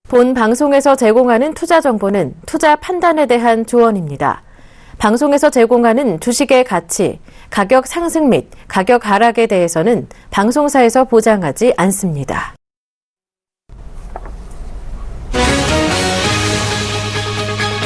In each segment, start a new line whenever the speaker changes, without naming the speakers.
본 방송에서 제공하는 투자 정보는 투자 판단에 대한 조언입니다. 방송에서 제공하는 주식의 가치, 가격 상승 및 가격 하락에 대해서는 방송사에서 보장하지 않습니다.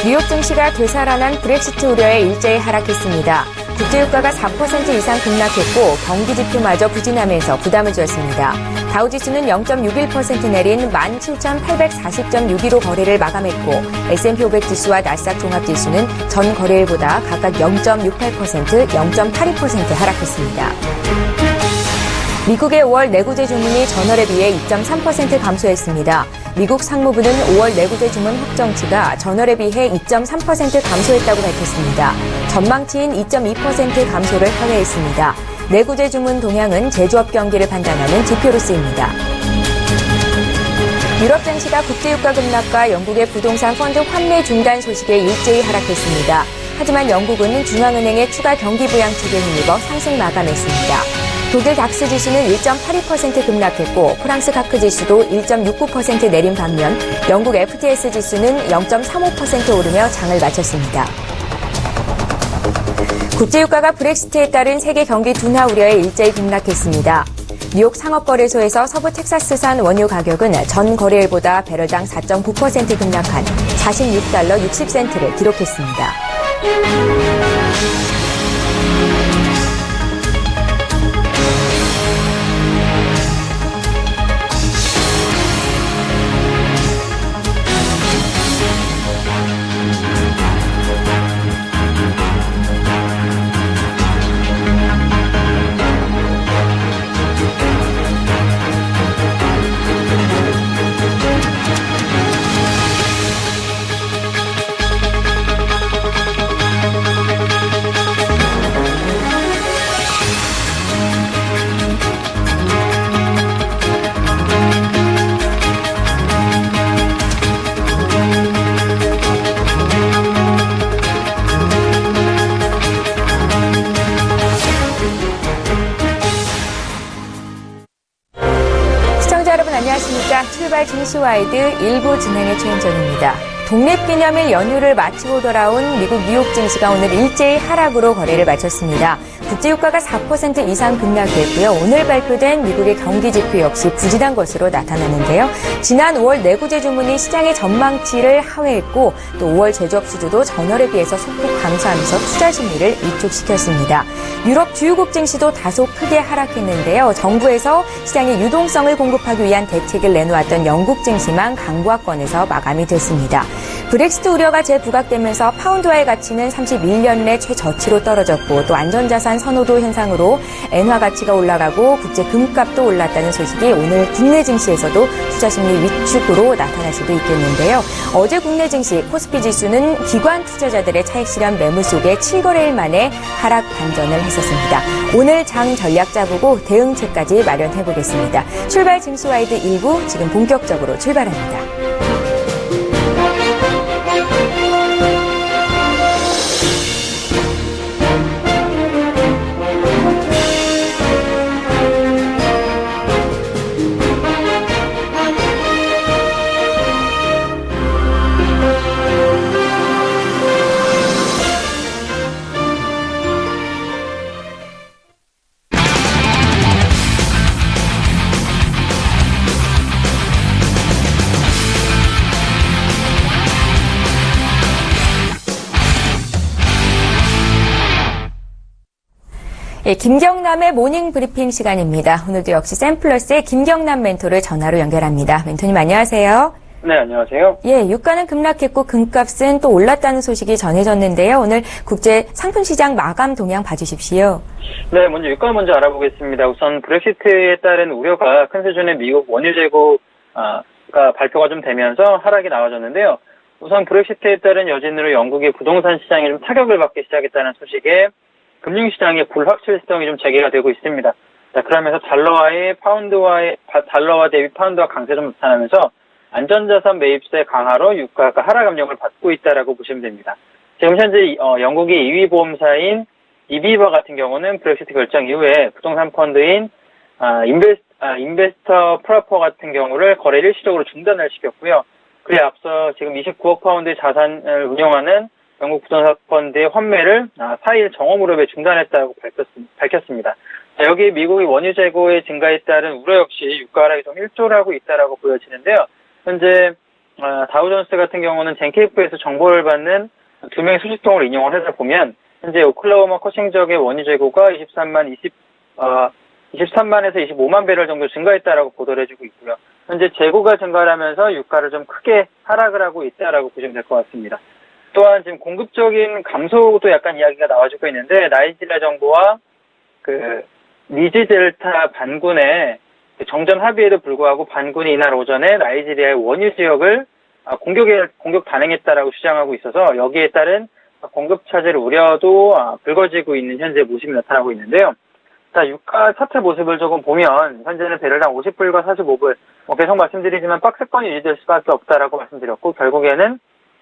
뉴욕 증시가 되살아난 브렉시트 우려에 일제히 하락했습니다. 국제유가가 4% 이상 급락했고 경기 지표마저 부진하면서 부담을 줬습니다. 다우지수는 0.61% 내린 17,840.62로 거래를 마감했고 S&P 500 지수와 나스닥 종합지수는 전 거래일보다 각각 0.68%, 0.82% 하락했습니다. 미국의 5월 내구재 주문이 전월에 비해 2.3% 감소했습니다. 미국 상무부는 5월 내구재 주문 확정치가 전월에 비해 2.3% 감소했다고 밝혔습니다. 전망치인 2.2% 감소를 하회했습니다. 내구재 주문 동향은 제조업 경기를 판단하는 지표로 쓰입니다. 유럽 증시가 국제유가 급락과 영국의 부동산 펀드 환매 중단 소식에 일제히 하락했습니다. 하지만 영국은 중앙은행의 추가 경기 부양책에 힘입어 상승 마감했습니다. 독일 닥스 지수는 1.82% 급락했고 프랑스 카크 지수도 1.69% 내린 반면 영국 FTSE 지수는 0.35% 오르며 장을 마쳤습니다. 국제유가가 브렉시트에 따른 세계 경기 둔화 우려에 일제히 급락했습니다. 뉴욕 상업거래소에서 서부 텍사스산 원유 가격은 전 거래일보다 배럴당 4.9% 급락한 46달러 60센트를 기록했습니다. 안녕하십니까. 출발 증시와이드 1부 진행의 최은정입니다. 독립기념일 연휴를 마치고 돌아온 미국 뉴욕 증시가 오늘 일제히 하락으로 거래를 마쳤습니다. 국제유가가 4% 이상 급락했고요. 오늘 발표된 미국의 경기지표 역시 부진한 것으로 나타나는데요. 지난 5월 내구재 주문이 시장의 전망치를 하회했고 또 5월 제조업 수주도 전월에 비해서 소폭 감소하면서 투자 심리를 위축시켰습니다. 유럽 주요국 증시도 다소 크게 하락했는데요. 정부에서 시장의 유동성을 공급하기 위한 대책을 내놓았던 영국 증시만 강보합권에서 마감이 됐습니다. 브렉시트 우려가 재부각되면서 파운드화의 가치는 31년 내 최저치로 떨어졌고 또 안전자산 선호도 현상으로 엔화 가치가 올라가고 국제 금값도 올랐다는 소식이 오늘 국내 증시에서도 투자 심리 위축으로 나타날 수도 있겠는데요. 어제 국내 증시 코스피 지수는 기관 투자자들의 차익 실현 매물 속에 7거래일 만에 하락 반전을 했었습니다. 오늘 장 전략 짜보고 대응책까지 마련해 보겠습니다. 출발 증시와이드 1부 지금 본격적으로 출발합니다. 예, 김경남의 모닝 브리핑 시간입니다. 오늘도 역시 샘플러스의 김경남 멘토를 전화로 연결합니다. 멘토님 안녕하세요.
네, 안녕하세요.
예, 유가는 급락했고 금값은 또 올랐다는 소식이 전해졌는데요. 오늘 국제 상품시장 마감 동향 봐주십시오.
네, 먼저 유가 먼저 알아보겠습니다. 우선 브렉시트에 따른 우려가 큰 수준의 미국 원유 재고가 발표가 좀 되면서 하락이 나와졌는데요. 우선 브렉시트에 따른 여진으로 영국의 부동산 시장이 좀 타격을 받기 시작했다는 소식에 금융시장의 불확실성이 좀 재개가 되고 있습니다. 자, 그러면서 달러와 대비 파운드와 강세 좀 나타나면서 안전자산 매입세 강화로 유가가 하락 압력을 받고 있다라고 보시면 됩니다. 지금 현재 영국의 2위 보험사인 이비바 같은 경우는 브렉시트 결정 이후에 부동산 펀드인 인베스터 프로퍼 같은 경우를 거래를 일시적으로 중단을 시켰고요. 그에 앞서 지금 29억 파운드의 자산을 운영하는 영국 부동산 펀드의 환매를 4일 정오무렵에 중단했다고 밝혔습니다. 여기 미국의 원유 재고의 증가에 따른 우려 역시 유가 하락이 좀 일조를 하고 있다라고 보여지는데요. 현재 다우존스 같은 경우는 젠케이프에서 정보를 받는 2명의 소식통을 인용을 해서 보면 현재 오클라호마 커싱 지역의 원유 재고가 23만에서 25만 배럴 정도 증가했다라고 보도를 해주고 있고요. 현재 재고가 증가하면서 유가를 좀 크게 하락을 하고 있다라고 보시면 될 것 같습니다. 또한 지금 공급적인 감소도 약간 이야기가 나와주고 있는데 나이지리아 정부와 니지 델타 반군의 정전 합의에도 불구하고 반군이 이날 오전에 나이지리아의 원유 지역을 공격 단행했다라고 주장하고 있어서 여기에 따른 공급 차질 우려도 불거지고 있는 현재 모습이 나타나고 있는데요. 자, 유가 차트 모습을 조금 보면 현재는 배럴당 50불과 45불 계속 말씀드리지만 박스권이 유지될 수밖에 없다라고 말씀드렸고 결국에는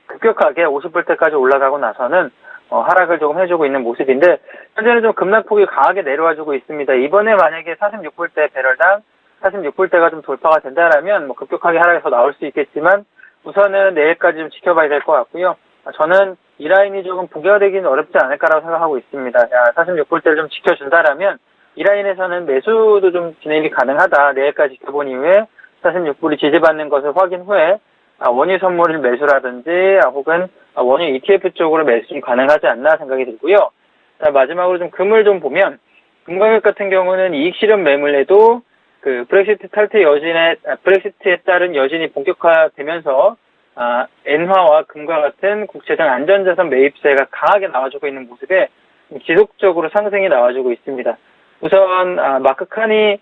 급격하게 50불대까지 올라가고 나서는 하락을 조금 해주고 있는 모습인데 현재는 좀 급락폭이 강하게 내려와주고 있습니다. 이번에 만약에 46불대 배럴당 46불대가 좀 돌파가 된다라면 급격하게 하락해서 나올 수 있겠지만 우선은 내일까지 좀 지켜봐야 될 것 같고요. 저는 이 라인이 조금 부결되기는 어렵지 않을까라고 생각하고 있습니다. 46불대를 좀 지켜준다라면 이 라인에서는 매수도 좀 진행이 가능하다. 내일까지 지켜본 이후에 46불이 지지받는 것을 확인 후에 원유 선물을 매수라든지 혹은 원유 ETF 쪽으로 매수가 가능하지 않나 생각이 들고요. 자, 마지막으로 좀 금을 좀 보면 금 가격 같은 경우는 이익 실현 매물에도 브렉시트 탈퇴 브렉시트에 따른 여진이 본격화되면서 엔화와 금과 같은 국채 등 안전자산 매입세가 강하게 나와주고 있는 모습에 지속적으로 상승이 나와주고 있습니다. 우선 마크 칸이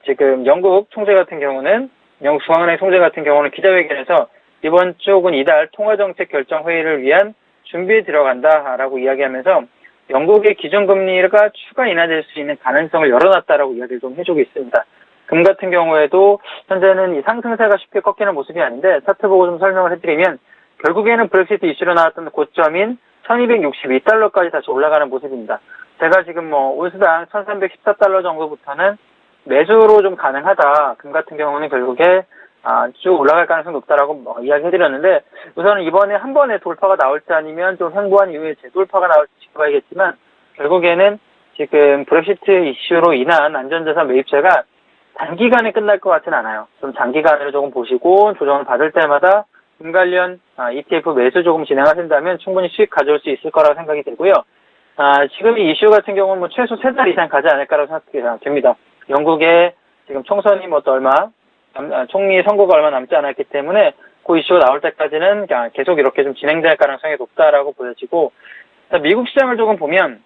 지금 영국 총재 같은 경우는 영국 중앙은행 총재 같은 경우는 기자회견에서 이번 쪽은 이달 통화정책 결정 회의를 위한 준비에 들어간다라고 이야기하면서 영국의 기준금리가 추가 인하될 수 있는 가능성을 열어놨다라고 이야기를 좀 해주고 있습니다. 금 같은 경우에도 현재는 이 상승세가 쉽게 꺾이는 모습이 아닌데 차트 보고 좀 설명을 해드리면 결국에는 브렉시트 이슈로 나왔던 고점인 1262달러까지 다시 올라가는 모습입니다. 제가 지금 온스당 1314달러 정도부터는 매수로 좀 가능하다. 금 같은 경우는 결국에 쭉 올라갈 가능성이 높다라고 이야기해드렸는데 우선은 이번에 한 번에 돌파가 나올지 아니면 좀 횡보한 이후에 재돌파가 나올지 지켜봐야겠지만 결국에는 지금 브렉시트 이슈로 인한 안전자산 매입세가 단기간에 끝날 것 같지는 않아요. 좀 장기간으로 조금 보시고 조정을 받을 때마다 금 관련 ETF 매수 조금 진행하신다면 충분히 수익 가져올 수 있을 거라고 생각이 되고요. 지금 이 이슈 같은 경우는 최소 3달 이상 가지 않을까라고 생각이 됩니다. 영국의 지금 총선이 총리 선거가 얼마 남지 않았기 때문에 그 이슈가 나올 때까지는 계속 이렇게 좀 진행될 가능성이 높다라고 보여지고 미국 시장을 조금 보면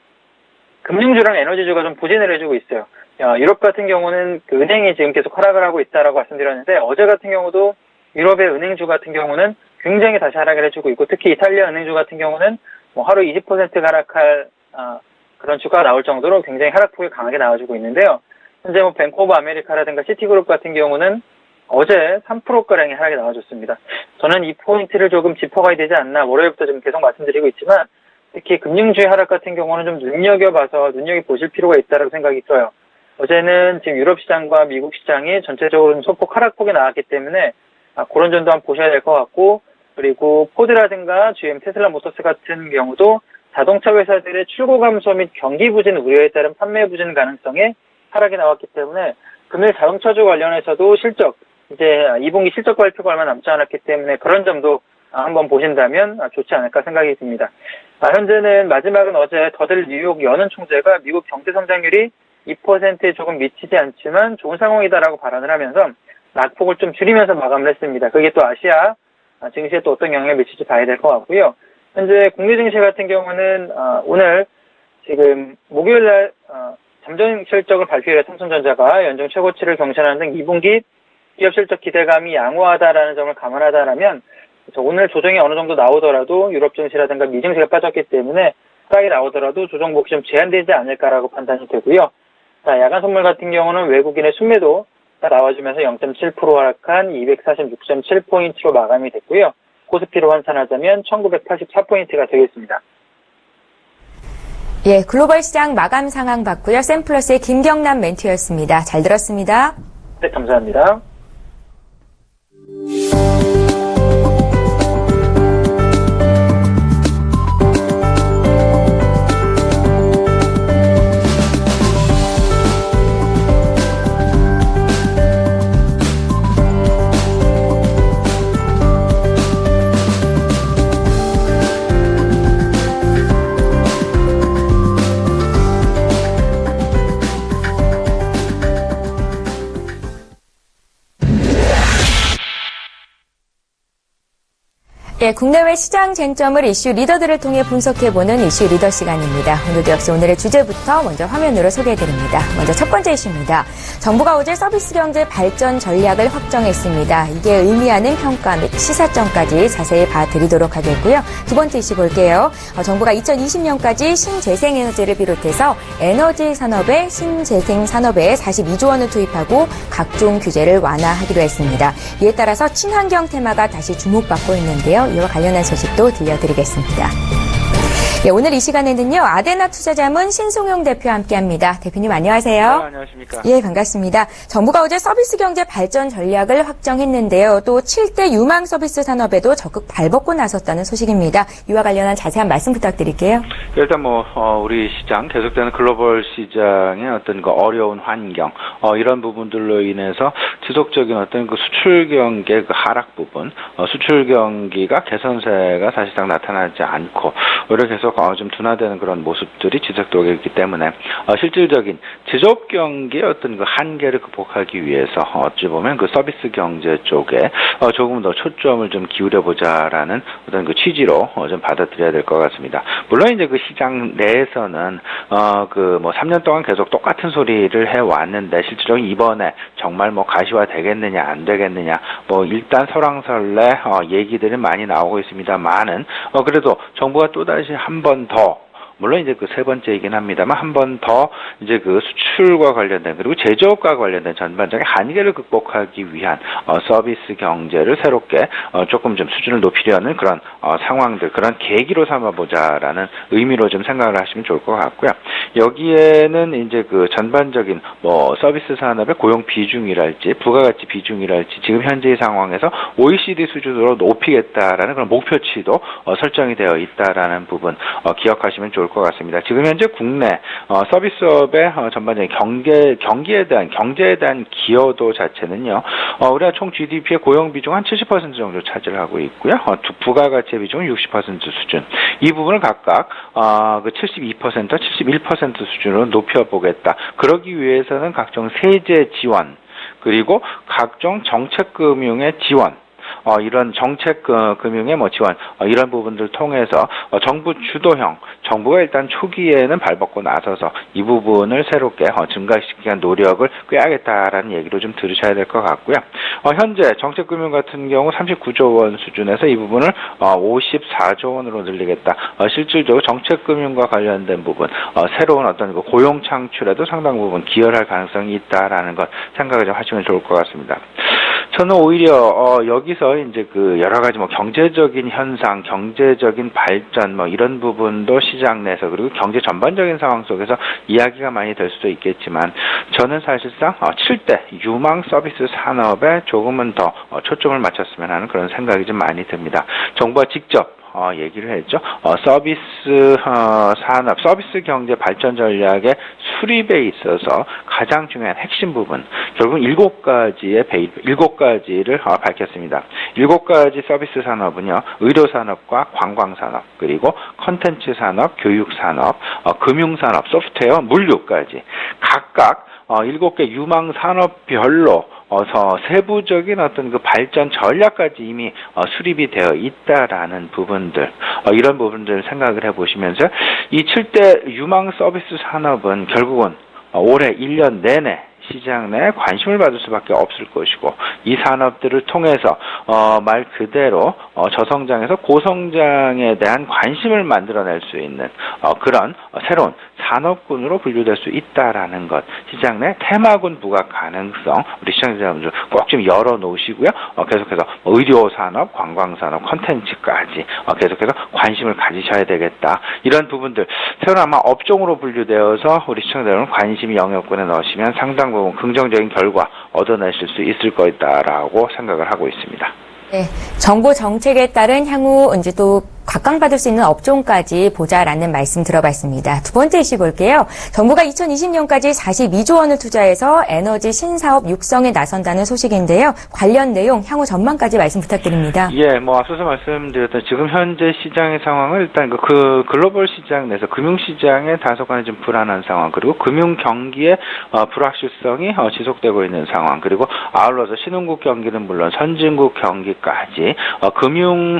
금융주랑 에너지주가 좀 부진을 해주고 있어요. 유럽 같은 경우는 은행이 지금 계속 하락을 하고 있다라고 말씀드렸는데 어제 같은 경우도 유럽의 은행주 같은 경우는 굉장히 다시 하락을 해주고 있고 특히 이탈리아 은행주 같은 경우는 하루 20% 하락할 그런 주가가 나올 정도로 굉장히 하락폭이 강하게 나와주고 있는데요. 현재 뱅크 오브 아메리카라든가 시티그룹 같은 경우는 어제 3%가량의 하락이 나와줬습니다. 저는 이 포인트를 조금 짚어가야 되지 않나 월요일부터 좀 계속 말씀드리고 있지만 특히 금융주의 하락 같은 경우는 좀 눈여겨보실 필요가 있다고 생각이 들어요. 어제는 지금 유럽 시장과 미국 시장이 전체적으로 좀 소폭 하락폭이 나왔기 때문에 그런 점도 한번 보셔야 될 것 같고 그리고 포드라든가 GM, 테슬라 모터스 같은 경우도 자동차 회사들의 출고 감소 및 경기 부진 우려에 따른 판매 부진 가능성에 하락이 나왔기 때문에 금일 자동차주 관련해서도 이제 2분기 실적 발표가 얼마 남지 않았기 때문에 그런 점도 한번 보신다면 좋지 않을까 생각이 듭니다. 현재는 마지막은 어제 더들 뉴욕 연은 총재가 미국 경제 성장률이 2%에 조금 미치지 않지만 좋은 상황이다라고 발언을 하면서 낙폭을 좀 줄이면서 마감을 했습니다. 그게 또 아시아 증시에 또 어떤 영향을 미칠지 봐야 될 것 같고요. 현재 국내 증시 같은 경우는 오늘 지금 목요일날 잠정 실적을 발표해 삼성전자가 연중 최고치를 경신하는 등 2분기 기업 실적 기대감이 양호하다라는 점을 감안하다라면 오늘 조정이 어느 정도 나오더라도 유럽 증시라든가 미 증시가 빠졌기 때문에 하락이 나오더라도 조정폭이 좀 제한되지 않을까라고 판단이 되고요. 야간 선물 같은 경우는 외국인의 순매도 나와주면서 0.7% 하락한 246.7포인트로 마감이 됐고요. 코스피로 환산하자면 1984포인트가 되겠습니다.
예, 글로벌 시장 마감 상황 봤고요. 샘플러스의 김경남 멘트였습니다. 잘 들었습니다.
네, 감사합니다.
예, 국내외 시장 쟁점을 이슈 리더들을 통해 분석해보는 이슈 리더 시간입니다. 오늘도 역시 오늘의 주제부터 먼저 화면으로 소개해드립니다. 먼저 첫 번째 이슈입니다. 정부가 어제 서비스 경제 발전 전략을 확정했습니다. 이게 의미하는 평가 및 시사점까지 자세히 봐드리도록 하겠고요. 두 번째 이슈 볼게요. 정부가 2020년까지 신재생에너지를 비롯해서 에너지 산업에 신재생 산업에 42조 원을 투입하고 각종 규제를 완화하기로 했습니다. 이에 따라서 친환경 테마가 다시 주목받고 있는데요. 이와 관련한 소식도 들려드리겠습니다. 예, 오늘 이 시간에는요, 아데나 투자자문 신송용 대표와 함께합니다. 대표님 안녕하세요.
네, 안녕하십니까.
예, 반갑습니다. 정부가 어제 서비스 경제 발전 전략을 확정했는데요. 또 7대 유망 서비스 산업에도 적극 발벗고 나섰다는 소식입니다. 이와 관련한 자세한 말씀 부탁드릴게요.
일단 우리 시장, 계속되는 글로벌 시장의 어떤 그 어려운 환경, 이런 부분들로 인해서 지속적인 어떤 그 수출 경기의 그 하락 부분, 수출 경기가 개선세가 사실상 나타나지 않고, 오히려 계속 좀 둔화되는 그런 모습들이 지속되고 있기 때문에 실질적인 지속 경기의 어떤 그 한계를 극복하기 위해서 어찌 보면 그 서비스 경제 쪽에 조금 더 초점을 좀 기울여 보자라는 어떤 그 취지로 좀 받아들여야 될 것 같습니다. 물론 이제 그 시장 내에서는 3년 동안 계속 똑같은 소리를 해 왔는데 실질적으로 이번에 정말 가시화 되겠느냐 안 되겠느냐 일단 설왕설래 얘기들이 많이 나오고 있습니다만은 그래도 정부가 또다시 한 번 더, 물론 이제 그 세 번째이긴 합니다만 한 번 더 이제 그 수출과 관련된 그리고 제조업과 관련된 전반적인 한계를 극복하기 위한 서비스 경제를 새롭게 조금 좀 수준을 높이려는 그런 상황들, 그런 계기로 삼아보자라는 의미로 좀 생각을 하시면 좋을 것 같고요. 여기에는 이제 그 전반적인 서비스 산업의 고용 비중이랄지 부가가치 비중이랄지 지금 현재의 상황에서 OECD 수준으로 높이겠다라는 그런 목표치도 설정이 되어 있다라는 부분 기억하시면 좋을 것 같습니다. 지금 현재 국내 서비스업의 전반적인 경제에 대한 기여도 자체는요, 우리가 총 GDP의 고용 비중 한 70% 정도 차지를 하고 있고요. 부가가치의 비중은 60% 수준. 이 부분을 각각 72%, 71% 수준으로 높여보겠다. 그러기 위해서는 각종 세제 지원, 그리고 각종 정책금융의 지원, 이런 정책 금융의 지원, 이런 부분들을 통해서 정부 주도형, 정부가 일단 초기에는 발벗고 나서서 이 부분을 새롭게 증가시키기 위한 노력을 꾀하겠다라는 얘기로 좀 들으셔야 될 것 같고요. 현재 정책 금융 같은 경우 39조 원 수준에서 이 부분을 54조 원으로 늘리겠다. 실질적으로 정책 금융과 관련된 부분, 새로운 어떤 그 고용 창출에도 상당 부분 기여를 할 가능성이 있다라는 것 생각을 좀 하시면 좋을 것 같습니다. 저는 오히려 여기서 이제 그 여러 가지 경제적인 현상, 경제적인 발전 이런 부분도 시장 내에서 그리고 경제 전반적인 상황 속에서 이야기가 많이 될 수도 있겠지만 저는 사실상 7대 유망 서비스 산업에 조금은 더 초점을 맞췄으면 하는 그런 생각이 좀 많이 듭니다. 정부가 직접 얘기를 했죠. 서비스 산업, 서비스 경제 발전 전략의 수립에 있어서 가장 중요한 핵심 부분, 결국 7가지를 밝혔습니다. 7가지 서비스 산업은요, 의료 산업과 관광 산업, 그리고 콘텐츠 산업, 교육 산업, 금융 산업, 소프트웨어, 물류까지 각각 7개 유망 산업별로 세부적인 어떤 그 발전 전략까지 이미 수립이 되어 있다라는 부분들, 이런 부분들을 생각을 해보시면서 이 7대 유망 서비스 산업은 결국은 올해 1년 내내 시장 내에 관심을 받을 수밖에 없을 것이고, 이 산업들을 통해서 말 그대로 저성장에서 고성장에 대한 관심을 만들어낼 수 있는 그런 새로운 산업군으로 분류될 수 있다라는 것, 시장 내 테마군 부각 가능성 우리 시청자분들 꼭 좀 열어놓으시고요. 계속해서 의료 산업, 관광 산업, 콘텐츠까지 계속해서 관심을 가지셔야 되겠다. 이런 부분들 새로운 아마 업종으로 분류되어서 우리 시청자 여러분 관심이 영역군에 넣으시면 상당 부분 긍정적인 결과 얻어내실 수 있을 거다라고 생각을 하고 있습니다.
네, 정부 정책에 따른 향후 이제 또 각광받을 수 있는 업종까지 보자라는 말씀 들어봤습니다. 두 번째 이슈 볼게요. 정부가 2020년까지 42조 원을 투자해서 에너지 신사업 육성에 나선다는 소식인데요. 관련 내용, 향후 전망까지 말씀 부탁드립니다.
예, 앞서서 말씀드렸던 지금 현재 시장의 상황을 일단 그 글로벌 시장 내에서 금융시장의 다소간의 좀 불안한 상황, 그리고 금융 경기의 불확실성이 지속되고 있는 상황, 그리고 아울러서 신흥국 경기는 물론 선진국 경기까지 금융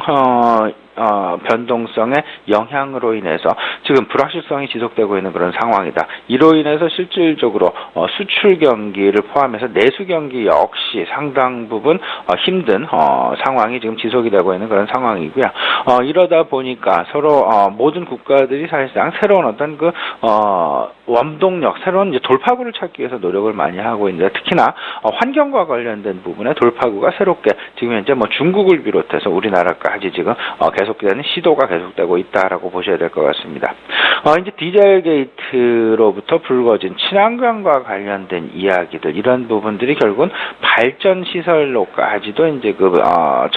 변동성의 영향으로 인해서 지금 불확실성이 지속되고 있는 그런 상황이다. 이로 인해서 실질적으로 수출 경기를 포함해서 내수 경기 역시 상당 부분 힘든 상황이 지금 지속이 되고 있는 그런 상황이고요. 이러다 보니까 서로 모든 국가들이 사실상 새로운 어떤 그 원동력, 새로운 이제 돌파구를 찾기 위해서 노력을 많이 하고 있는데, 특히나 환경과 관련된 부분에 돌파구가 새롭게 지금 현재 중국을 비롯해서 우리나라까지 지금 계속되는 시도가 계속되고 있다라고 보셔야 될 것 같습니다. 이제 디젤 게이트로부터 불거진 친환경과 관련된 이야기들, 이런 부분들이 결국은 발전 시설로까지도 이제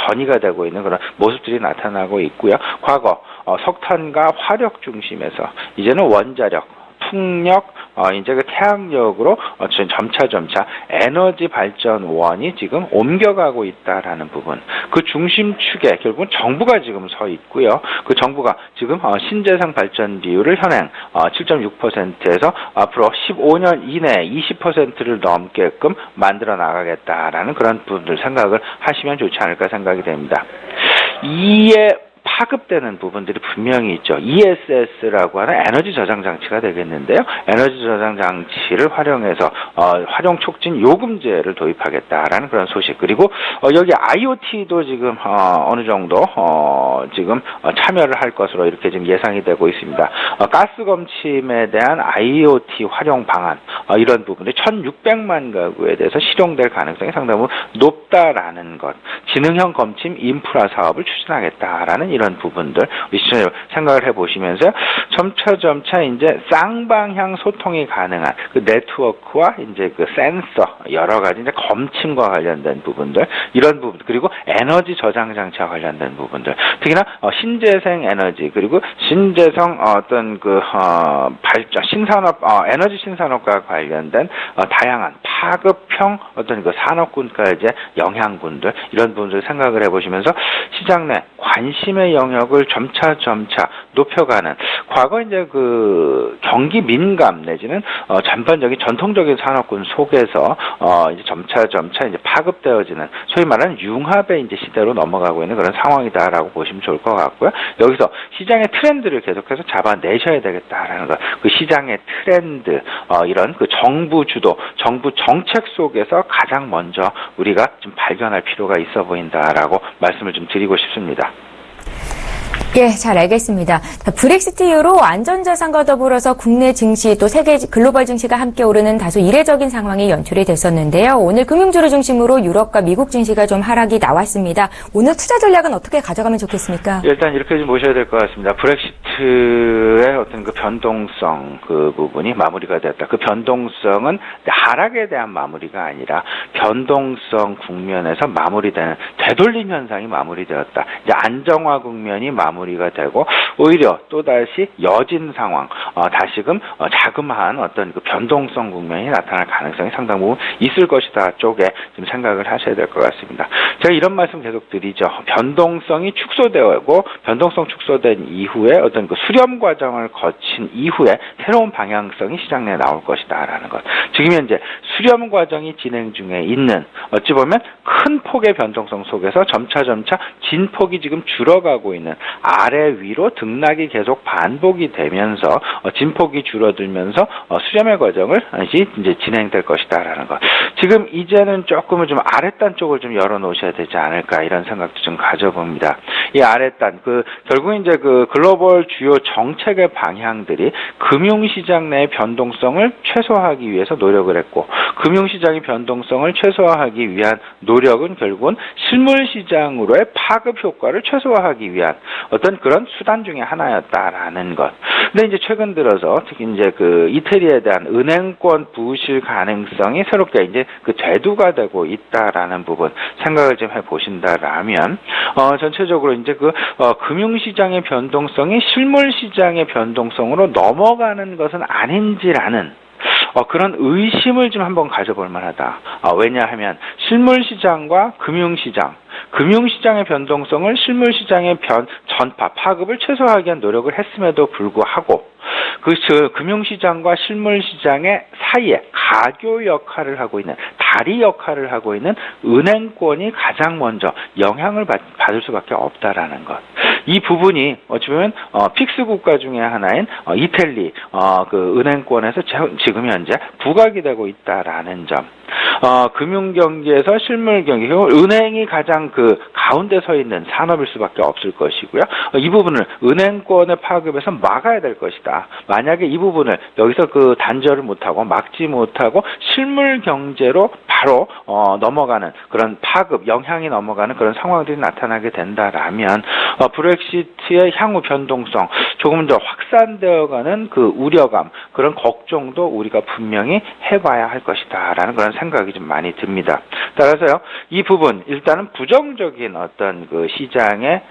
전이가 되고 있는 그런 모습들이 나타나고 있고요. 과거 석탄과 화력 중심에서 이제는 원자력, 풍력, 이제 태양력으로 점차 에너지 발전원이 지금 옮겨가고 있다라는 부분. 그 중심축에 결국은 정부가 지금 서 있고요. 그 정부가 지금 신재생 발전 비율을 현행 7.6%에서 앞으로 15년 이내에 20%를 넘게끔 만들어 나가겠다라는 그런 부분들 생각을 하시면 좋지 않을까 생각이 됩니다. 이에 파급되는 부분들이 분명히 있죠. ESS라고 하는 에너지 저장 장치가 되겠는데요. 에너지 저장 장치를 활용해서 활용 촉진 요금제를 도입하겠다라는 그런 소식. 그리고 여기 IoT도 지금 어느 정도 지금 참여를 할 것으로 이렇게 지금 예상이 되고 있습니다. 가스 검침에 대한 IoT 활용 방안, 이런 부분이 1,600만 가구에 대해서 실용될 가능성이 상당히 높다라는 것. 지능형 검침 인프라 사업을 추진하겠다라는 이런 부분들 우리 시청자 생각을 해보시면서 점차 이제 쌍방향 소통이 가능한 그 네트워크와 이제 그 센서, 여러 가지 이제 검침과 관련된 부분들, 이런 부분, 그리고 에너지 저장 장치와 관련된 부분들, 특히나 신재생 에너지, 그리고 신재생 어떤 발전 신산업, 에너지 신산업과 관련된 다양한 파급형 어떤 그 산업군까지의 영향군들, 이런 부분들 생각을 해보시면서 시장 내 관심의 영역을 점차 높여가는, 과거 이제 경기 민감 내지는 전반적인 전통적인 산업군 속에서 이제 점차 이제 파급되어지는 소위 말하는 융합의 이제 시대로 넘어가고 있는 그런 상황이다라고 보시면 좋을 것 같고요. 여기서 시장의 트렌드를 계속해서 잡아내셔야 되겠다라는 것. 그 시장의 트렌드, 이런 정부 주도, 정부 정책 속에서 가장 먼저 우리가 좀 발견할 필요가 있어 보인다라고 말씀을 좀 드리고 싶습니다.
예, 잘 알겠습니다. 브렉시트 이후로 안전자산과 더불어서 국내 증시 또 세계 글로벌 증시가 함께 오르는 다소 이례적인 상황이 연출이 됐었는데요. 오늘 금융주를 중심으로 유럽과 미국 증시가 좀 하락이 나왔습니다. 오늘 투자 전략은 어떻게 가져가면 좋겠습니까?
일단 이렇게 좀 보셔야 될 것 같습니다. 브렉시트의 어떤 그 변동성 그 부분이 마무리가 됐다. 그 변동성은 하락에 대한 마무리가 아니라 변동성 국면에서 마무리되는 되돌림 현상이 마무리되었다. 이제 안정화 국면이 마무리가 되고 오히려 또다시 여진 상황, 다시금 자그마한 어떤 그 변동성 국면이 나타날 가능성이 상당 부분 있을 것이다 쪽에 좀 생각을 하셔야 될 것 같습니다. 제가 이런 말씀 계속 드리죠. 변동성이 축소되고 변동성 축소된 이후에 어떤 그 수렴 과정을 거친 이후에 새로운 방향성이 시장 내에 나올 것이다라는 것. 지금 현재 수렴 과정이 진행 중에 있는, 어찌 보면 큰 폭의 변동성 속에서 점차 진폭이 지금 줄어가고 있는, 아래 위로 등락이 계속 반복이 되면서 진폭이 줄어들면서 수렴의 과정을 이제 진행될 것이다라는 것. 지금 이제는 조금은 좀 아랫단 쪽을 좀 열어놓으셔야 되지 않을까, 이런 생각도 좀 가져봅니다. 이 아랫단, 결국 이제 글로벌 주요 정책의 방향들이 금융시장 내의 변동성을 최소화하기 위해서 노력을 했고, 금융시장의 변동성을 최소화하기 위한 노력은 결국은 실물시장으로의 파급 효과를 최소화하기 위한 어떤 그런 수단 중에 하나였다라는 것. 근데 이제 최근 들어서 특히 이제 이태리에 대한 은행권 부실 가능성이 새롭게 이제 대두가 되고 있다라는 부분 생각을 좀 해보신다라면, 전체적으로 이제 금융시장의 변동성이 실물시장의 변동성으로 넘어가는 것은 아닌지라는 그런 의심을 좀 한번 가져볼 만하다. 왜냐하면 실물시장과 금융시장의 변동성을 실물시장의 전파, 파급을 최소화하기 위한 노력을 했음에도 불구하고 금융시장과 실물시장의 사이에 가교 역할을 하고 있는, 다리 역할을 하고 있는 은행권이 가장 먼저 영향을 받을 수밖에 없다라는 것. 이 부분이 어찌 보면 픽스 국가 중에 하나인 이탈리 은행권에서 지금 현재 부각이 되고 있다라는 점. 금융경기에서 실물경기, 은행이 가장 가운데 서 있는 산업일 수밖에 없을 것이고요. 이 부분을 은행권의 파급에서 막아야 될 것이다. 만약에 이 부분을 여기서 단절을 못하고 막지 못하고 실물경제로 바로 넘어가는 그런 파급, 영향이 넘어가는 그런 상황들이 나타나게 된다라면 브렉시트의 향후 변동성, 조금 더 확산되어가는 우려감, 그런 걱정도 우리가 분명히 해봐야 할 것이다라는 그런 생각이 좀 많이 듭니다. 따라서요, 이 부분 일단은 부정적인 어떤 시장의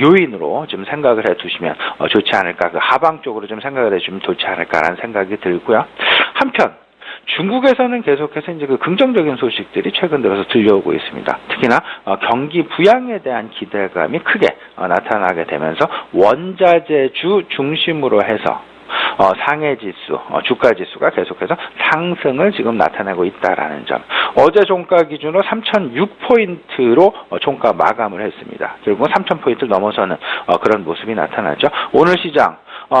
요인으로 좀 생각을 해두시면 좋지 않을까, 하방 쪽으로 좀 생각을 해주면 좋지 않을까라는 생각이 들고요. 한편 중국에서는 계속해서 이제 긍정적인 소식들이 최근 들어서 들려오고 있습니다. 특히나 경기 부양에 대한 기대감이 크게 나타나게 되면서 원자재주 중심으로 해서 상해지수, 주가지수가 계속해서 상승을 지금 나타내고 있다라는 점. 어제 종가 기준으로 3,006포인트로 종가 마감을 했습니다. 결국은 3,000포인트를 넘어서는 그런 모습이 나타나죠. 오늘 시장,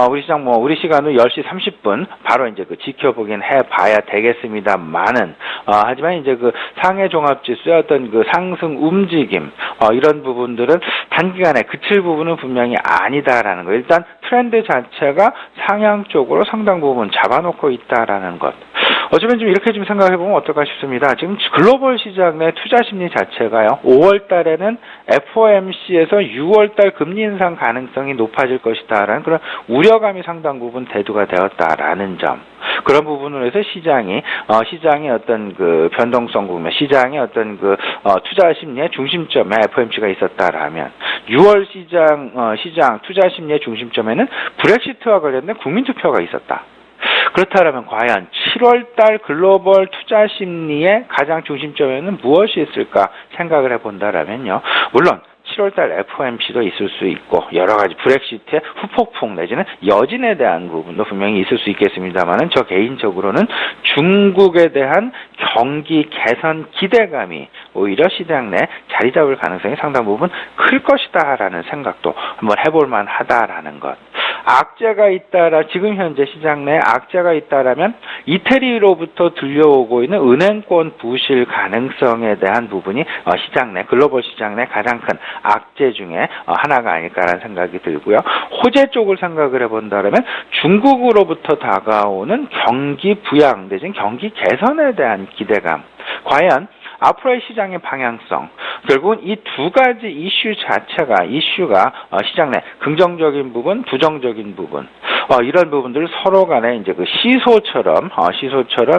우리 시간으로 10시 30분 바로 이제 지켜보긴 해봐야 되겠습니다만은, 하지만 이제 상해 종합지수의 어떤 상승 움직임, 이런 부분들은 단기간에 그칠 부분은 분명히 아니다라는 거. 일단 트렌드 자체가 상향 쪽으로 상당 부분 잡아놓고 있다라는 것. 어쩌면 좀 이렇게 좀 생각해보면 어떨까 싶습니다. 지금 글로벌 시장 내 투자 심리 자체가요, 5월 달에는 FOMC에서 6월 달 금리 인상 가능성이 높아질 것이다라는 그런 우려감이 상당 부분 대두가 되었다라는 점. 그런 부분으로 해서 시장의 어떤 변동성 부분, 시장의 어떤 투자 심리의 중심점에 FOMC가 있었다라면, 6월 시장 투자 심리의 중심점에는 브렉시트와 관련된 국민투표가 있었다. 그렇다면 과연 7월달 글로벌 투자 심리의 가장 중심점에는 무엇이 있을까 생각을 해본다라면요, 물론 7월달 FOMC도 있을 수 있고 여러 가지 브렉시트의 후폭풍 내지는 여진에 대한 부분도 분명히 있을 수 있겠습니다만은, 저 개인적으로는 중국에 대한 경기 개선 기대감이 오히려 시장 내 자리 잡을 가능성이 상당 부분 클 것이다라는 생각도 한번 해볼 만하다라는 것. 악재가 있다라, 지금 현재 시장 내에 악재가 있다라면 이태리로부터 들려오고 있는 은행권 부실 가능성에 대한 부분이 시장 내, 글로벌 시장 내 가장 큰 악재 중에 하나가 아닐까라는 생각이 들고요. 호재 쪽을 생각을 해본다면 중국으로부터 다가오는 경기 부양 내지는 경기 개선에 대한 기대감, 과연 앞으로의 시장의 방향성, 결국은 이 두 가지 이슈가 시장 내 긍정적인 부분, 부정적인 부분, 이런 부분들을 서로 간에 이제 시소처럼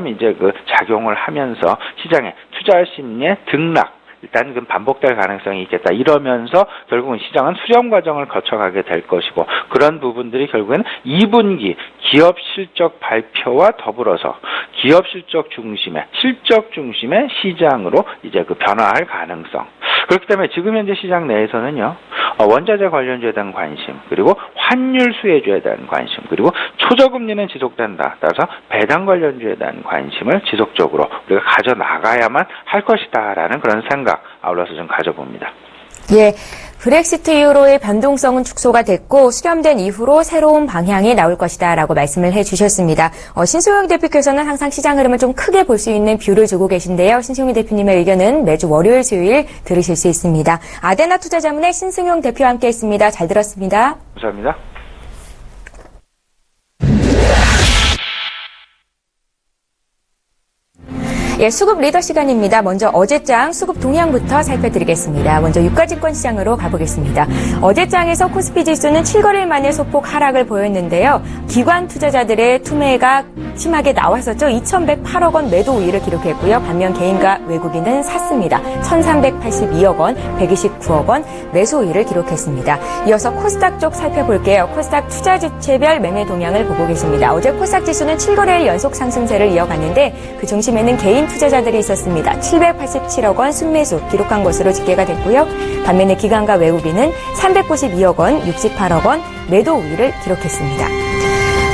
이제 작용을 하면서 시장의 투자 심리의 등락, 일단 반복될 가능성이 있겠다. 이러면서 결국은 시장은 수렴 과정을 거쳐가게 될 것이고, 그런 부분들이 결국에는 2분기 기업 실적 발표와 더불어서 기업 실적 중심의 시장으로 이제 변화할 가능성. 그렇기 때문에 지금 현재 시장 내에서는요, 원자재 관련주에 대한 관심, 그리고 환율 수혜주에 대한 관심, 그리고 초저금리는 지속된다. 따라서 배당 관련주에 대한 관심을 지속적으로 우리가 가져나가야만 할 것이다라는 그런 생각 아울러서 좀 가져봅니다.
예, 브렉시트 이후로의 변동성은 축소가 됐고 수렴된 이후로 새로운 방향이 나올 것이다라고 말씀을 해주셨습니다. 신소영 대표께서는 항상 시장 흐름을 좀 크게 볼 수 있는 뷰를 주고 계신데요. 신승용 대표님의 의견은 매주 월요일, 수요일 들으실 수 있습니다. 아데나 투자자문의 신승용 대표와 함께했습니다. 잘 들었습니다.
감사합니다.
예, 수급 리더 시간입니다. 먼저 어제장 수급 동향부터 살펴드리겠습니다. 먼저 유가증권 시장으로 가보겠습니다. 어제장에서 코스피 지수는 7거래일 만에 소폭 하락을 보였는데요. 기관 투자자들의 투매가 심하게 나왔었죠. 2,108억 원 매도 우위를 기록했고요. 반면 개인과 외국인은 샀습니다. 1,382억 원, 129억 원 매수 우위를 기록했습니다. 이어서 코스닥 쪽 살펴볼게요. 코스닥 투자 주체별 매매 동향을 보고 계십니다. 어제 코스닥 지수는 7거래일 연속 상승세를 이어갔는데 그 중심에는 개인 투자자들이 있었습니다. 787억 원 순매수 기록한 것으로 집계가 됐고요. 반면에 기관과 외국인은 392억 원, 68억 원 매도 우위를 기록했습니다.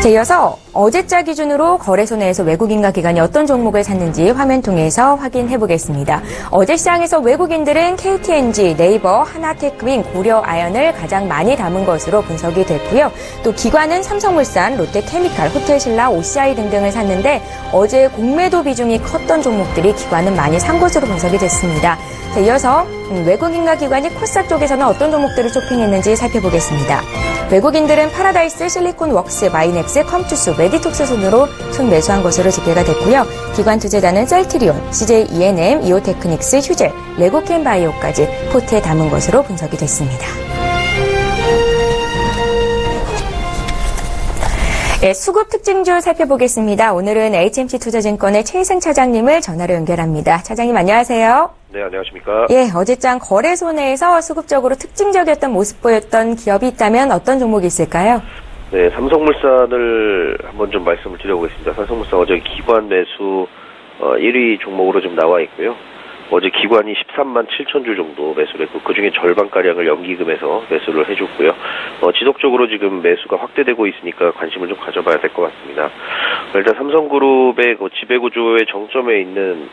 자, 이어서 어제자 기준으로 거래소 내에서 외국인과 기관이 어떤 종목을 샀는지 화면 통해서 확인해 보겠습니다. 어제 시장에서 외국인들은 KTNG, 네이버, 하나테크윈, 고려아연을 가장 많이 담은 것으로 분석이 됐고요. 또 기관은 삼성물산, 롯데케미칼, 호텔신라, OCI 등등을 샀는데 어제 공매도 비중이 컸던 종목들이 기관은 많이 산 것으로 분석이 됐습니다. 자, 이어서 외국인과 기관이 코스닥 쪽에서는 어떤 종목들을 쇼핑했는지 살펴보겠습니다. 외국인들은 파라다이스, 실리콘웍스, 마이넥스, 컴투스, 메디톡스 순으로 순매수한 것으로 집계가 됐고요. 기관 투자자는 셀트리온, CJ E&M, 이오테크닉스, 휴젤, 레고캠바이오까지 포트에 담은 것으로 분석이 됐습니다. 네, 수급 특징주 살펴보겠습니다. 오늘은 HMC 투자증권의 최희승 차장님을 전화로 연결합니다. 차장님 안녕하세요.
네, 안녕하십니까.
예, 어제장 거래소 내에서 수급적으로 특징적이었던 모습 보였던 기업이 있다면 어떤 종목이 있을까요?
네, 삼성물산을 한번 좀 말씀을 드려보겠습니다. 삼성물산 어제 기관 매수 1위 종목으로 좀 나와 있고요. 어제 기관이 13만 7천 주 정도 매수를 했고 그중에 절반가량을 연기금에서 매수를 해줬고요. 지속적으로 지금 매수가 확대되고 있으니까 관심을 좀 가져봐야 될 것 같습니다. 일단 삼성그룹의 그 지배구조의 정점에 있는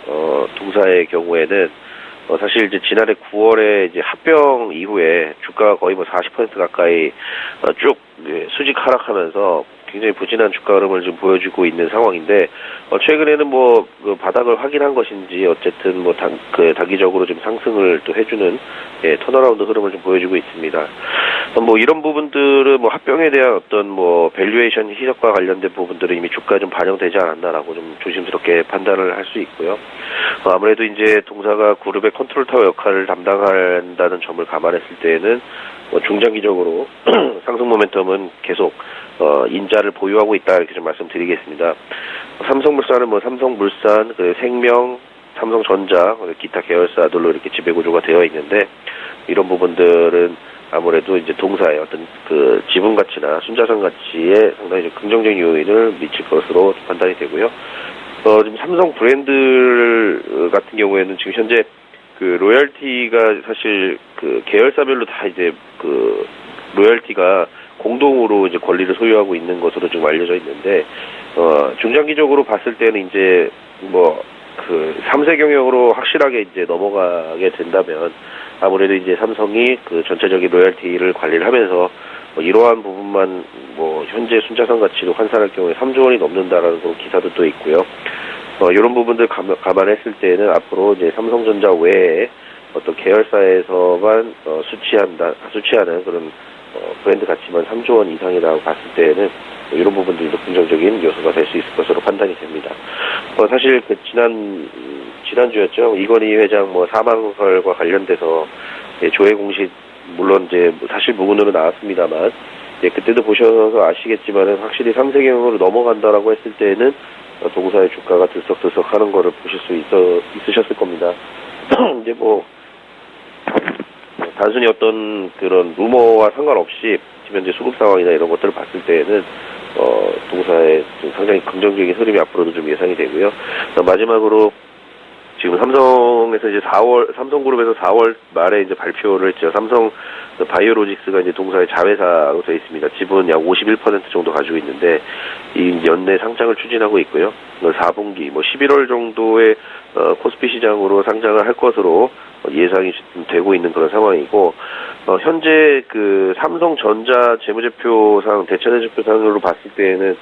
동사의 경우에는 사실 이제 지난해 9월에 이제 합병 이후에 주가가 거의 뭐 40% 가까이 쭉 수직 하락하면서 굉장히 부진한 주가 흐름을 좀 보여주고 있는 상황인데 최근에는 뭐 그 바닥을 확인한 것인지 어쨌든 뭐 단기적으로 좀 상승을 또 해주는 턴어라운드 흐름을 좀 보여주고 있습니다. 뭐 이런 부분들은 뭐 합병에 대한 어떤 뭐 밸류에이션 희석과 관련된 부분들은 이미 주가에 좀 반영되지 않았나라고 좀 조심스럽게 판단을 할 수 있고요. 아무래도 이제 동사가 그룹의 컨트롤 타워 역할을 담당한다는 점을 감안했을 때에는 중장기적으로 상승 모멘텀은 계속 인자를 보유하고 있다 이렇게 좀 말씀드리겠습니다. 삼성물산은 뭐 삼성물산, 생명, 삼성전자, 기타 계열사들로 이렇게 지배구조가 되어 있는데 이런 부분들은 아무래도 이제 동사의 어떤 그 지분 가치나 순자산 가치에 상당히 좀 긍정적인 요인을 미칠 것으로 판단이 되고요. 지금 삼성 브랜드 같은 경우에는 지금 현재 그 로열티가 사실 그 계열사별로 다 이제 그 로열티가 공동으로 이제 권리를 소유하고 있는 것으로 좀 알려져 있는데, 중장기적으로 봤을 때는 이제 뭐 그 3세 경영으로 확실하게 이제 넘어가게 된다면 아무래도 이제 삼성이 그 전체적인 로열티를 관리를 하면서 이러한 부분만 뭐 현재 순자산 가치로 환산할 경우에 3조 원이 넘는다라는 그런 기사도 또 있고요. 이런 부분들 감안했을 때는 앞으로 이제 삼성전자 외에 어떤 계열사에서만 수취하는 그런 브랜드 가치만 3조 원 이상이라고 봤을 때는 이런 부분들도 긍정적인 요소가 될 수 있을 것으로 판단이 됩니다. 사실 그 지난주였죠. 이건희 회장 뭐 사망설과 관련돼서 조회 공식 물론 이제 사실 무근으로 나왔습니다만 그때도 보셔서 아시겠지만은 확실히 3세 경영으로 넘어간다라고 했을 때는 동사의 주가가 들썩들썩 하는 거를 보실 수 있으셨을 겁니다. 이제 뭐 단순히 어떤 그런 루머와 상관없이 지금 현재 수급 상황이나 이런 것들을 봤을 때에는 동사의 좀 상당히 긍정적인 흐름이 앞으로도 좀 예상이 되고요. 마지막으로 지금 삼성에서 이제 삼성그룹에서 4월 말에 이제 발표를 했죠. 삼성 바이오로직스가 이제 동사의 자회사로 되어 있습니다. 지분 약 51% 정도 가지고 있는데 이 연내 상장을 추진하고 있고요. 4분기 뭐 11월 정도에 코스피 시장으로 상장을 할 것으로 예상이 되고 있는 그런 상황이고 현재 그 삼성전자 재무제표상 대차대조표상으로 봤을 때에는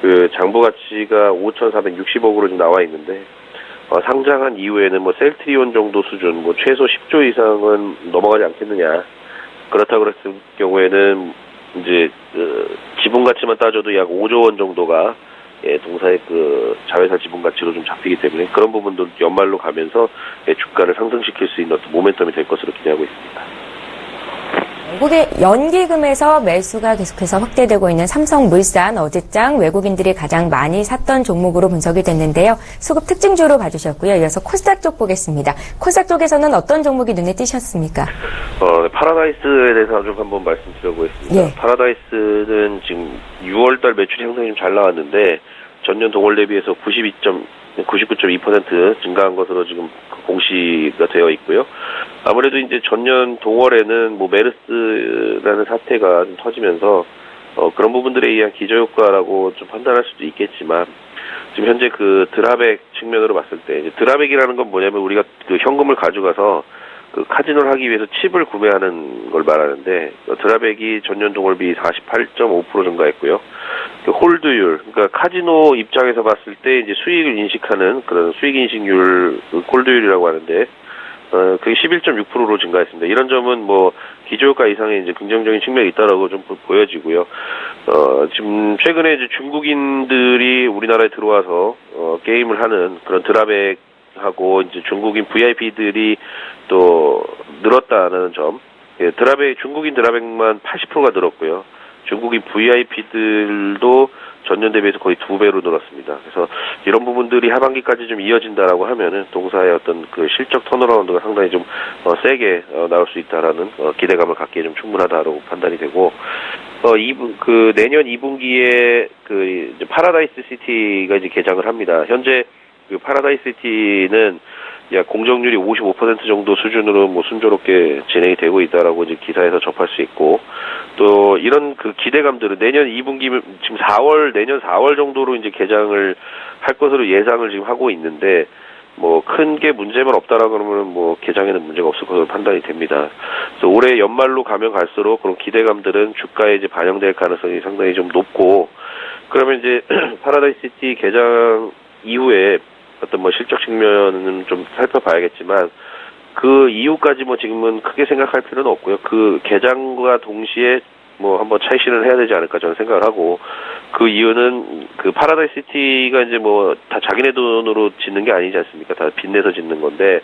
그 장부 가치가 5,460억으로 좀 나와 있는데 상장한 이후에는 뭐 셀트리온 정도 수준, 뭐 최소 10조 이상은 넘어가지 않겠느냐. 그렇다고 그랬을 경우에는 이제 지분 가치만 따져도 약 5조 원 정도가 동사의 그 자회사 지분 가치로 좀 잡히기 때문에 그런 부분도 연말로 가면서 주가를 상승시킬 수 있는 어떤 모멘텀이 될 것으로 기대하고 있습니다.
외국의 연기금에서 매수가 계속해서 확대되고 있는 삼성물산 어제장 외국인들이 가장 많이 샀던 종목으로 분석이 됐는데요. 수급 특징주로 봐주셨고요. 이어서 코스닥 쪽 보겠습니다. 코스닥 쪽에서는 어떤 종목이 눈에 띄셨습니까?
파라다이스에 대해서 좀 한번 말씀드려보겠습니다.
예.
파라다이스는 지금 6월달 매출이 상당히 좀 잘 나왔는데 전년 동월 대비해서 99.2% 증가한 것으로 지금 공시가 되어 있고요. 아무래도 이제 전년 동월에는 뭐 메르스라는 사태가 좀 터지면서 그런 부분들에 의한 기저효과라고 좀 판단할 수도 있겠지만 지금 현재 그 드랍액 측면으로 봤을 때 이제 드랍액이라는 건 뭐냐면 우리가 그 현금을 가져가서 그 카지노를 하기 위해서 칩을 구매하는 걸 말하는데 드랍액이 전년 동월비 48.5% 증가했고요. 그 홀드율, 그러니까 카지노 입장에서 봤을 때 이제 수익을 인식하는 그런 수익 인식률 홀드율이라고 하는데 그게 11.6%로 증가했습니다. 이런 점은 뭐 기저효과 이상의 이제 긍정적인 측면이 있다라고 좀 보여지고요. 지금 최근에 이제 중국인들이 우리나라에 들어와서 게임을 하는 그런 드랍액하고 이제 중국인 VIP들이 또 늘었다는 점. 중국인 드랍액만 80%가 늘었고요. 중국인 VIP들도 전년 대비해서 거의 2배로 늘었습니다. 그래서 이런 부분들이 하반기까지 좀 이어진다라고 하면은 동사의 어떤 그 실적 턴어라운드가 상당히 좀 세게 나올 수 있다라는 기대감을 갖기에 좀 충분하다라고 판단이 되고 내년 2분기에 그 이제 파라다이스 시티가 이제 개장을 합니다. 현재 그 파라다이스 시티는 약 공정률이 55% 정도 수준으로 뭐 순조롭게 진행이 되고 있다라고 이제 기사에서 접할 수 있고 또 이런 그 기대감들은 내년 2분기 지금 내년 4월 정도로 이제 개장을 할 것으로 예상을 지금 하고 있는데 뭐 큰 게 문제만 없다라 그러면 뭐 개장에는 문제가 없을 것으로 판단이 됩니다. 그래서 올해 연말로 가면 갈수록 그런 기대감들은 주가에 이제 반영될 가능성이 상당히 좀 높고 그러면 이제 파라다이스 시티 개장 이후에 어떤 뭐 실적 측면은 좀 살펴봐야겠지만 그 이후까지 뭐 지금은 크게 생각할 필요는 없고요. 그 개장과 동시에 뭐 한번 차이신을 해야 되지 않을까 저는 생각을 하고 그 이유는 그 파라다이스 시티가 이제 뭐 다 자기네 돈으로 짓는 게 아니지 않습니까? 다 빚내서 짓는 건데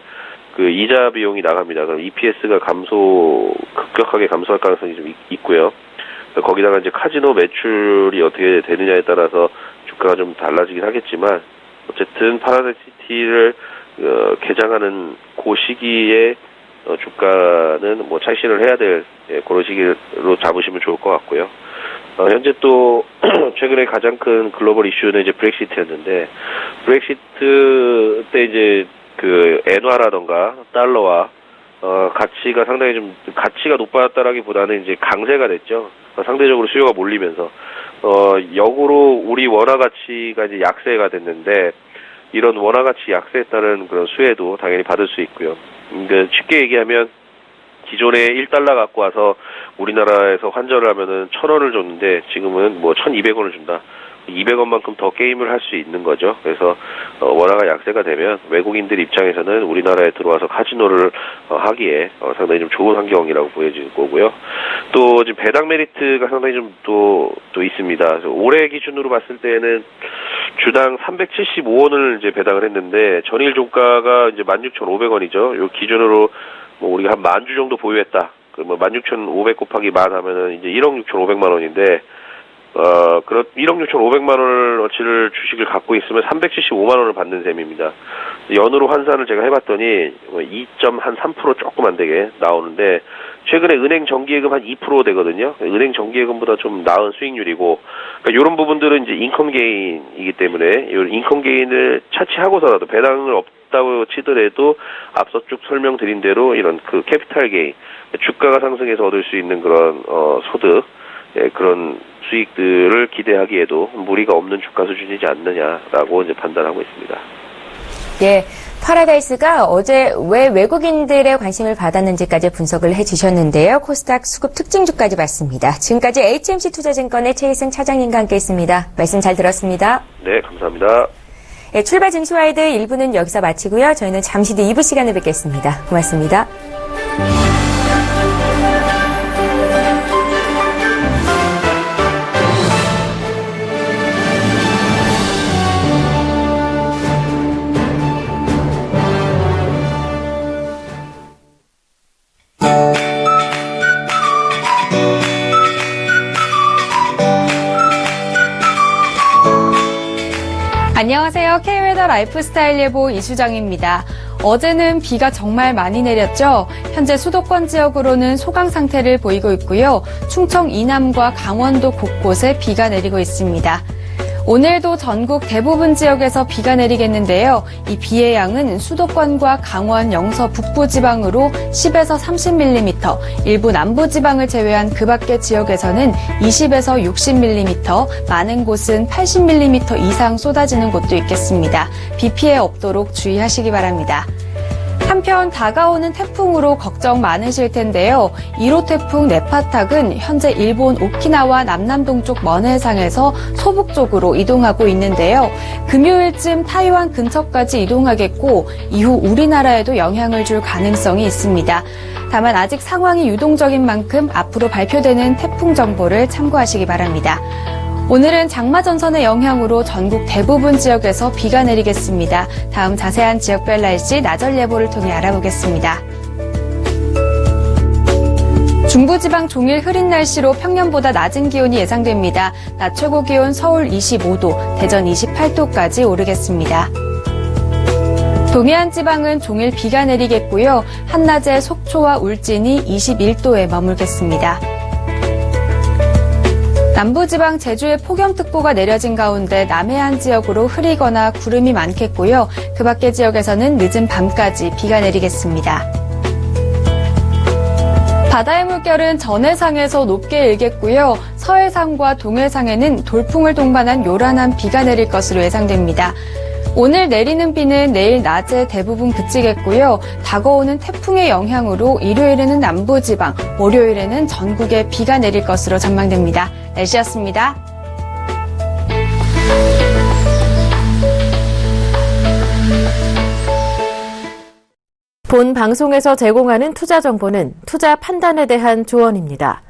그 이자 비용이 나갑니다. 그럼 EPS가 급격하게 감소할 가능성이 좀 있고요. 거기다가 이제 카지노 매출이 어떻게 되느냐에 따라서 주가가 좀 달라지긴 하겠지만 어쨌든 파라다이스 시티를 개장하는 그 시기에 주가는 뭐 차익신을 해야 될 그런 시기로 잡으시면 좋을 것 같고요. 현재 또 최근에 가장 큰 글로벌 이슈는 이제 브렉시트였는데 브렉시트 때 이제 그 엔화라던가 달러와 가치가 상당히 좀 가치가 높아졌다라기보다는 이제 강세가 됐죠. 상대적으로 수요가 몰리면서 역으로 우리 원화 가치가 이제 약세가 됐는데 이런 원화 가치 약세에 따른 그런 수혜도 당연히 받을 수 있고요. 그러니까 쉽게 얘기하면 기존에 1달러 갖고 와서 우리나라에서 환전을 하면은 1,000원을 줬는데 지금은 뭐 1,200원을 준다. 200원만큼 더 게임을 할 수 있는 거죠. 그래서 원화가 약세가 되면 외국인들 입장에서는 우리나라에 들어와서 카지노를 하기에 상당히 좀 좋은 환경이라고 보여지는 거고요. 또 지금 배당 메리트가 상당히 좀 또 있습니다. 그래서 올해 기준으로 봤을 때는 주당 375원을 이제 배당을 했는데 전일 종가가 이제 16,500원이죠. 요 기준으로 뭐 우리가 한 10,000주 정도 보유했다. 그 뭐 16,500 곱하기 10 하면은 이제 1억 6,500만 원인데 그런 1억 6,500만 원어치를 주식을 갖고 있으면 375만 원을 받는 셈입니다. 연으로 환산을 제가 해봤더니 2.3% 조금 안 되게 나오는데 최근에 은행 정기예금 한 2% 되거든요. 은행 정기예금보다 좀 나은 수익률이고 그러니까 이런 부분들은 이제 인컴 게인이기 때문에 이 인컴 게인을 차치하고서라도 배당을 없다고 치더라도 앞서 쭉 설명드린 대로 이런 그 캐피탈 게인 주가가 상승해서 얻을 수 있는 그런 소득 그런 수익들을 기대하기에도 무리가 없는 주가 수준이지 않느냐라고 이제 판단하고 있습니다.
예, 파라다이스가 어제 왜 외국인들의 관심을 받았는지까지 분석을 해주셨는데요. 코스닥 수급 특징주까지 봤습니다. 지금까지 HMC 투자증권의 최희승 차장님과 함께했습니다. 말씀 잘 들었습니다.
네, 감사합니다.
예, 출발 증시와이드 1부는 여기서 마치고요. 저희는 잠시 뒤 2부 시간에 뵙겠습니다. 고맙습니다.
안녕하세요. K웨더 라이프스타일 예보 이수정입니다. 어제는 비가 정말 많이 내렸죠. 현재 수도권 지역으로는 소강 상태를 보이고 있고요. 충청 이남과 강원도 곳곳에 비가 내리고 있습니다. 오늘도 전국 대부분 지역에서 비가 내리겠는데요. 이 비의 양은 수도권과 강원, 영서 북부 지방으로 10에서 30mm, 일부 남부 지방을 제외한 그 밖의 지역에서는 20에서 60mm, 많은 곳은 80mm 이상 쏟아지는 곳도 있겠습니다. 비 피해 없도록 주의하시기 바랍니다. 한편 다가오는 태풍으로 걱정 많으실 텐데요. 1호 태풍 네파탁은 현재 일본 오키나와 남남동쪽 먼 해상에서 소북 쪽으로 이동하고 있는데요. 금요일쯤 타이완 근처까지 이동하겠고 이후 우리나라에도 영향을 줄 가능성이 있습니다. 다만 아직 상황이 유동적인 만큼 앞으로 발표되는 태풍 정보를 참고하시기 바랍니다. 오늘은 장마전선의 영향으로 전국 대부분 지역에서 비가 내리겠습니다. 다음 자세한 지역별 날씨 나절 예보를 통해 알아보겠습니다. 중부지방 종일 흐린 날씨로 평년보다 낮은 기온이 예상됩니다. 낮 최고 기온 서울 25도, 대전 28도까지 오르겠습니다. 동해안 지방은 종일 비가 내리겠고요. 한낮에 속초와 울진이 21도에 머물겠습니다. 남부지방 제주에 폭염특보가 내려진 가운데 남해안 지역으로 흐리거나 구름이 많겠고요. 그 밖의 지역에서는 늦은 밤까지 비가 내리겠습니다. 바다의 물결은 전해상에서 높게 일겠고요. 서해상과 동해상에는 돌풍을 동반한 요란한 비가 내릴 것으로 예상됩니다. 오늘 내리는 비는 내일 낮에 대부분 그치겠고요. 다가오는 태풍의 영향으로 일요일에는 남부지방, 월요일에는 전국에 비가 내릴 것으로 전망됩니다. 날씨였습니다.
본 방송에서 제공하는 투자 정보는 투자 판단에 대한 조언입니다.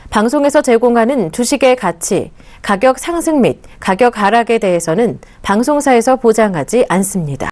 방송에서 제공하는 주식의 가치, 가격 상승 및 가격 하락에 대해서는 방송사에서 보장하지 않습니다.